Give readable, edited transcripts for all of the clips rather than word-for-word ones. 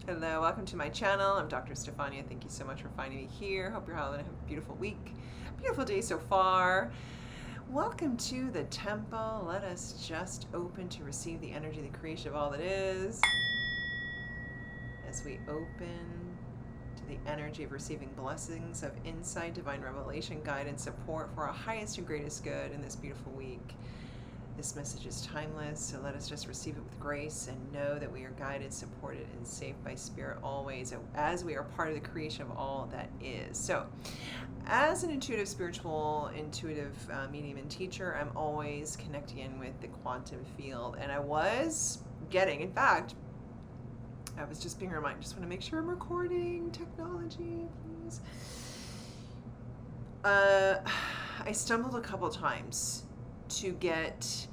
Hello, welcome to my channel. I'm Dr. Stephania. Thank you so much for finding me here. Hope you're having a beautiful week, beautiful day so far. Welcome to the temple. Let us just open to receive the energy, the creation of all that is. As we open to the energy of receiving blessings of insight, divine revelation, guidance, support for our highest and greatest good in this beautiful week. This message is timeless, so let us just receive it with grace and know that we are guided, supported, and safe by Spirit always, as we are part of the creation of all that is. So, as an intuitive medium and teacher, I'm always connecting in with the quantum field. And I was just being reminded, just want to make sure I'm recording. Technology, please. I stumbled a couple times to get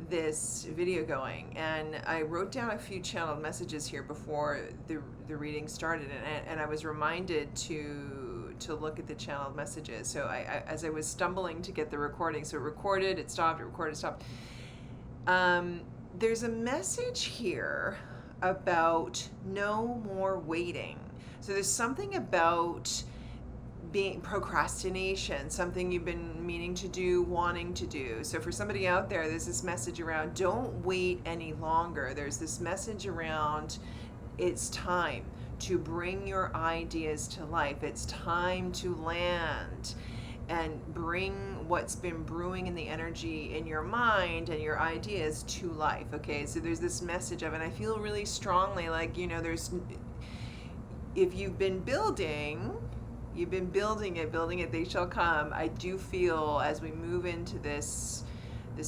this video going, and I wrote down a few channeled messages here before the reading started, and I was reminded to look at the channeled messages. So as I was stumbling to get the recording, so it recorded, it stopped, it recorded, it stopped. There's a message here about no more waiting. So there's something about procrastination, something you've been meaning to do, wanting to do. So for somebody out there, there's this message around don't wait any longer. There's this message around it's time to bring your ideas to life. It's time to land and bring what's been brewing in the energy in your mind and your ideas to life. Okay, so there's this message of, and I feel really strongly like, if you've been building it, they shall come. I do feel as we move into this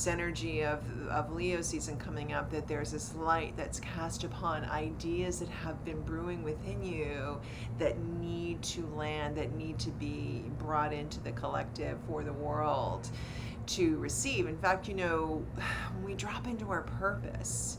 energy of Leo season coming up, that there's this light that's cast upon ideas that have been brewing within you that need to land, that need to be brought into the collective for the world to receive. In fact, when we drop into our purpose,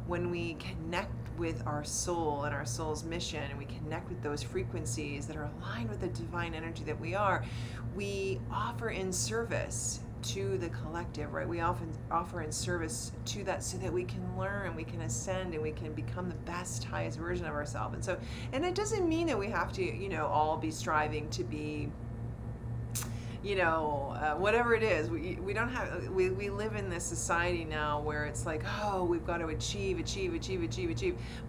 when we connect with our soul and our soul's mission, and we connect with those frequencies that are aligned with the divine energy that we offer in service to the collective, right? We often offer in service to that so that we can learn, we can ascend, and we can become the best, highest version of ourselves. And it doesn't mean that we have to, all be striving to be whatever it is. We don't have, we live in this society now where it's like, oh, we've got to achieve.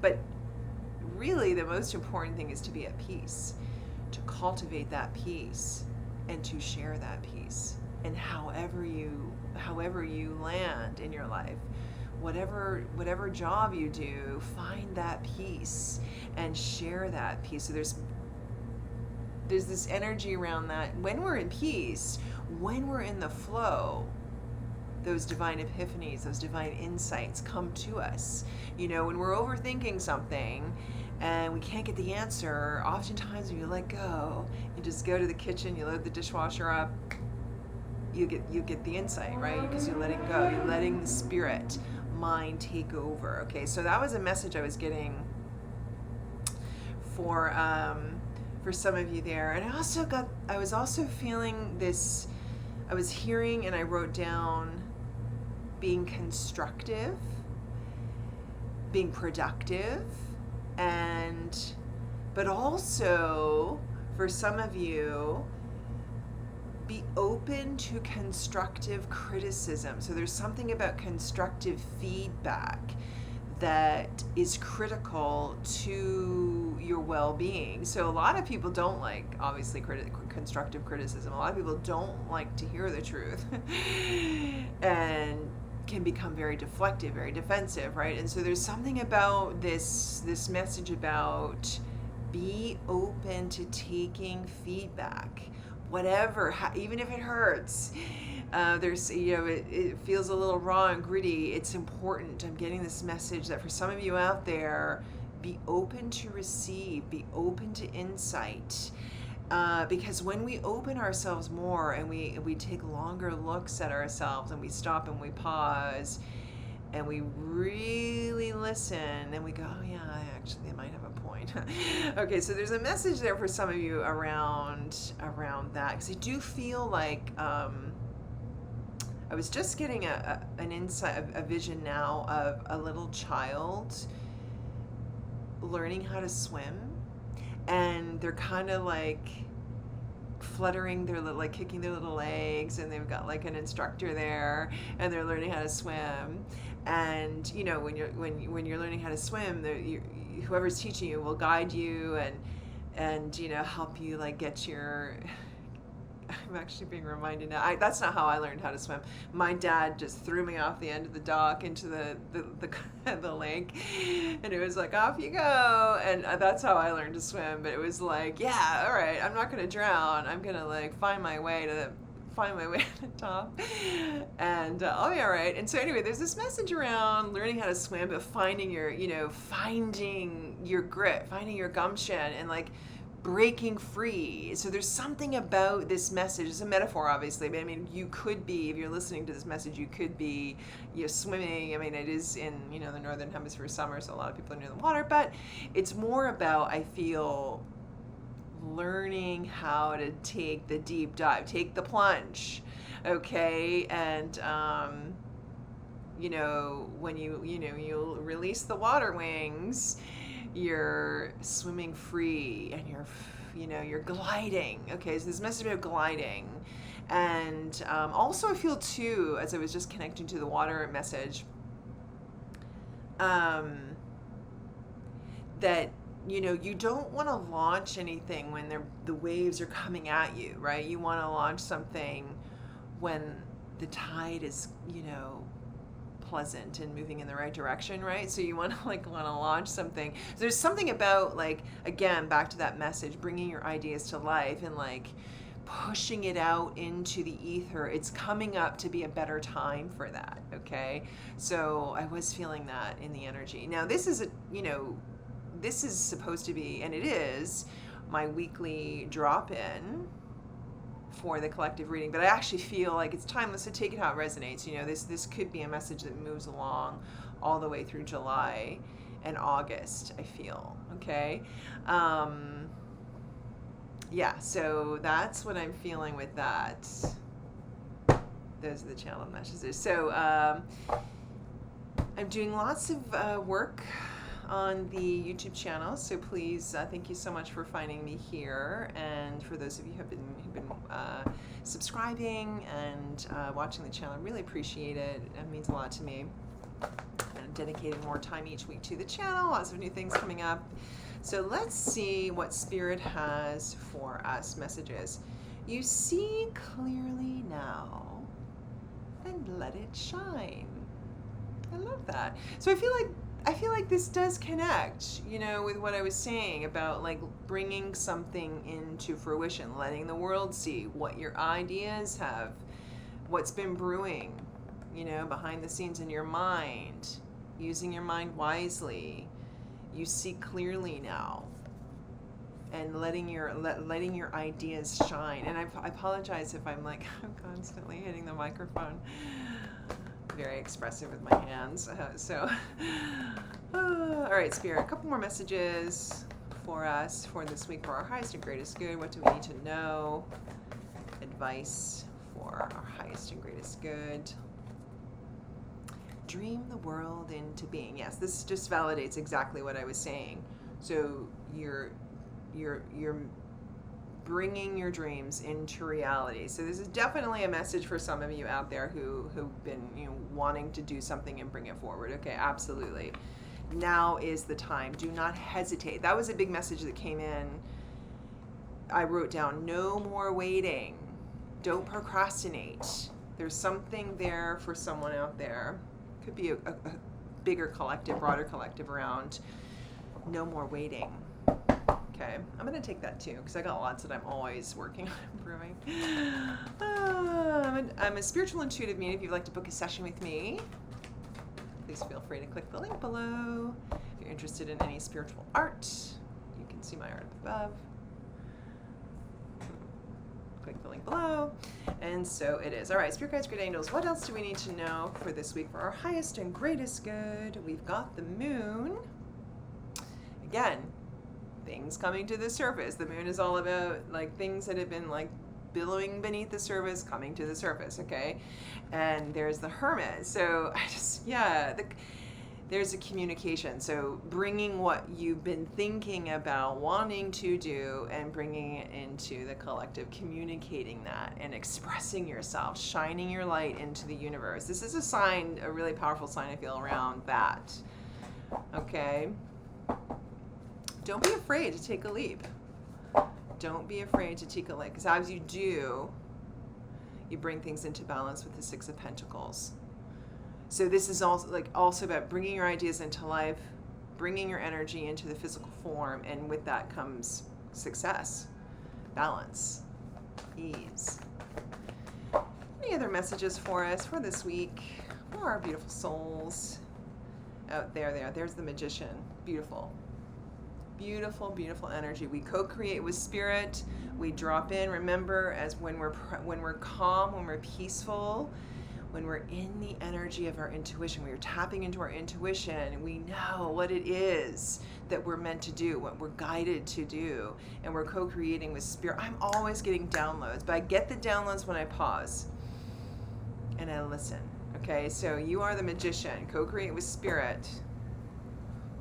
But really the most important thing is to be at peace, to cultivate that peace, and to share that peace. And however you land in your life, whatever job you do, find that peace and share that peace. So there's this energy around that. When we're in peace, when we're in the flow, those divine epiphanies, those divine insights come to us. When we're overthinking something and we can't get the answer, oftentimes when you let go, you just go to the kitchen, you load the dishwasher up, you get the insight, right? Because you're letting go, you're letting the spirit mind take over. Okay, so that was a message I was getting for some of you there. And I was also feeling this, I was hearing, and I wrote down, being constructive, being productive, but also for some of you, be open to constructive criticism. So there's something about constructive feedback that is critical to your well-being. So a lot of people don't like, obviously, constructive criticism. A lot of people don't like to hear the truth and can become very deflective, very defensive, right? And so there's something about this message about be open to taking feedback, whatever, even if it hurts. It feels a little raw and gritty. It's important. I'm getting this message that for some of you out there, be open to receive, be open to insight. Because when we open ourselves more and we take longer looks at ourselves and we stop and we pause and we really listen, then we go, oh yeah, actually they might have a point. Okay, so there's a message there for some of you around that, because I do feel like I was just getting an insight, a vision now of a little child learning how to swim, and they're kind of like fluttering their little, like kicking their little legs, and they've got like an instructor there, and they're learning how to swim. And you know, when you're learning how to swim, whoever's teaching you will guide you and you know, help you like get your I'm actually being reminded now. That's not how I learned how to swim. My dad just threw me off the end of the dock into the lake, and it was like, off you go. And that's how I learned to swim. But it was like, yeah, all right, I'm not gonna drown. I'm gonna like find my way to the top, and I'll be all right. And so anyway, there's this message around learning how to swim, but finding your grit, finding your gumption, and like breaking free. So there's something about this message. It's a metaphor, obviously, but I mean, you could be, if you're listening to this message, you could be, swimming. I mean, it is in, the northern hemisphere summer, so a lot of people are near the water, but it's more about, I feel, learning how to take the deep dive, take the plunge, okay? And when you release the water wings, you're swimming free, and you're gliding. Okay, so this message about gliding. And also I feel too, as I was just connecting to the water message, that you don't want to launch anything when the waves are coming at you, right? You want to launch something when the tide is pleasant and moving in the right direction, right? So you want to launch something. So there's something about, like, again, back to that message, bringing your ideas to life and like pushing it out into the ether. It's coming up to be a better time for that. Okay, so I was feeling that in the energy. Now this is this is supposed to be, and it is, my weekly drop-in for the collective reading, but I actually feel like it's timeless, to take it how it resonates. This could be a message that moves along all the way through July and August, I feel. Okay, yeah, so that's what I'm feeling with that. Those are the channel messages. So I'm doing lots of work on the YouTube channel, so please, thank you so much for finding me here, and for those of you who've been subscribing and watching the channel, I really appreciate it. It means a lot to me, and I'm dedicating more time each week to the channel. Lots of new things coming up. So let's see what Spirit has for us. Messages. You see clearly now, and let it shine. I love that. So I feel like this does connect, with what I was saying about like bringing something into fruition, letting the world see what your ideas have, what's been brewing, behind the scenes in your mind, using your mind wisely. You see clearly now, and letting your ideas shine. And I apologize if I'm constantly hitting the microphone. Very expressive with my hands. All right, Spirit, a couple more messages for us for this week for our highest and greatest good. What do we need to know? Advice for our highest and greatest good. Dream the world into being. Yes, this just validates exactly what I was saying. So you're bringing your dreams into reality. So this is definitely a message for some of you out there who've been wanting to do something and bring it forward. Okay, absolutely. Now is the time. Do not hesitate. That was a big message that came in. I wrote down, no more waiting. Don't procrastinate. There's something there for someone out there. Could be a bigger collective, broader collective around no more waiting. Okay, I'm going to take that too, because I got lots that I'm always working on improving. I'm a spiritual intuitive medium. If you'd like to book a session with me, please feel free to click the link below. If you're interested in any spiritual art, you can see my art up above. Click the link below. And so it is. All right, Spirit Guides, Great Angels, what else do we need to know for this week for our highest and greatest good? We've got the moon. Again, things coming to the surface. The moon is all about like things that have been like billowing beneath the surface coming to the surface. Okay, and there's the Hermit. So there's a communication. So bringing what you've been thinking about wanting to do and bringing it into the collective, communicating that and expressing yourself, shining your light into the universe. This is a sign, a really powerful sign I feel around that. Okay? Don't be afraid to take a leap. Don't be afraid to take a leap, because as you do, you bring things into balance with the Six of Pentacles. So this is also about bringing your ideas into life, bringing your energy into the physical form, and with that comes success, balance, ease. Any other messages for us for this week? For our beautiful souls out there. There's the Magician. Beautiful. Beautiful, beautiful energy. We co-create with spirit. We drop in. Remember, as when we're calm, when we're peaceful, when we're in the energy of our intuition, we are tapping into our intuition, we know what it is that we're meant to do, what we're guided to do, and we're co-creating with spirit. I'm always getting downloads, but I get the downloads when I pause and I listen. Okay, so you are the Magician. Co-create with spirit.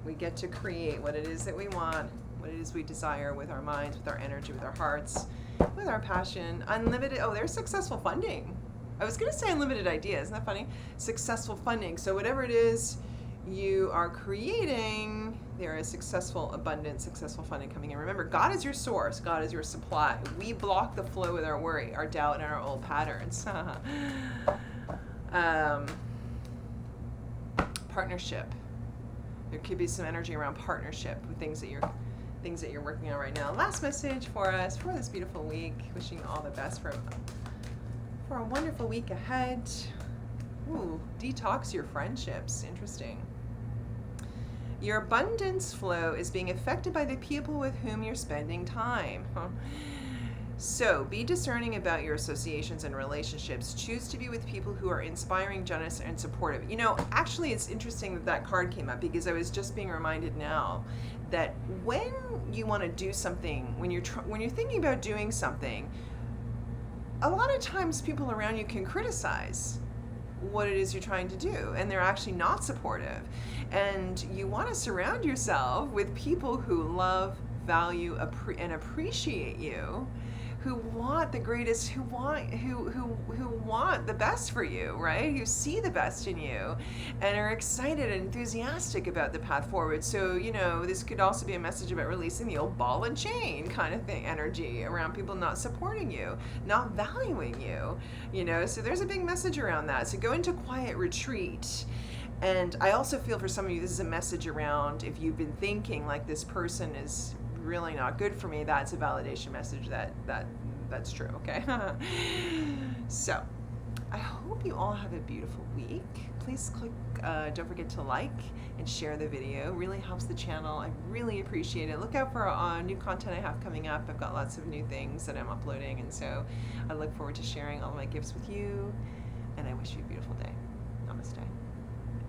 We get to create what it is that we want, what it is we desire with our minds, with our energy, with our hearts, with our passion. Unlimited, there's successful funding. I was going to say unlimited ideas. Isn't that funny? Successful funding. So whatever it is you are creating, there is successful, abundant, successful funding coming in. Remember, God is your source. God is your supply. We block the flow with our worry, our doubt, and our old patterns. Partnership. There could be some energy around partnership with things that you're working on right now. Last message for us for this beautiful week. Wishing you all the best for a wonderful week ahead. Ooh, detox your friendships. Interesting. Your abundance flow is being affected by the people with whom you're spending time. So be discerning about your associations and relationships. Choose to be with people who are inspiring, generous, and supportive. Actually, it's interesting that card came up, because I was just being reminded now that when you want to do something, when you're thinking about doing something, a lot of times people around you can criticize what it is you're trying to do, and they're actually not supportive. And you want to surround yourself with people who love, value, and appreciate you, who want the greatest, who want the best for you, right? Who see the best in you and are excited and enthusiastic about the path forward. So, this could also be a message about releasing the old ball and chain kind of thing, energy around people not supporting you, not valuing you, so there's a big message around that. So go into quiet retreat. And I also feel for some of you, this is a message around, if you've been thinking like this person is really not good for me, that's a validation message that's true. Okay. So I hope you all have a beautiful week. Please don't forget to like and share the video. Really helps the channel. I really appreciate it. Look out for new content I have coming up. I've got lots of new things that I'm uploading, and so I look forward to sharing all my gifts with you, and I wish you a beautiful day. Namaste.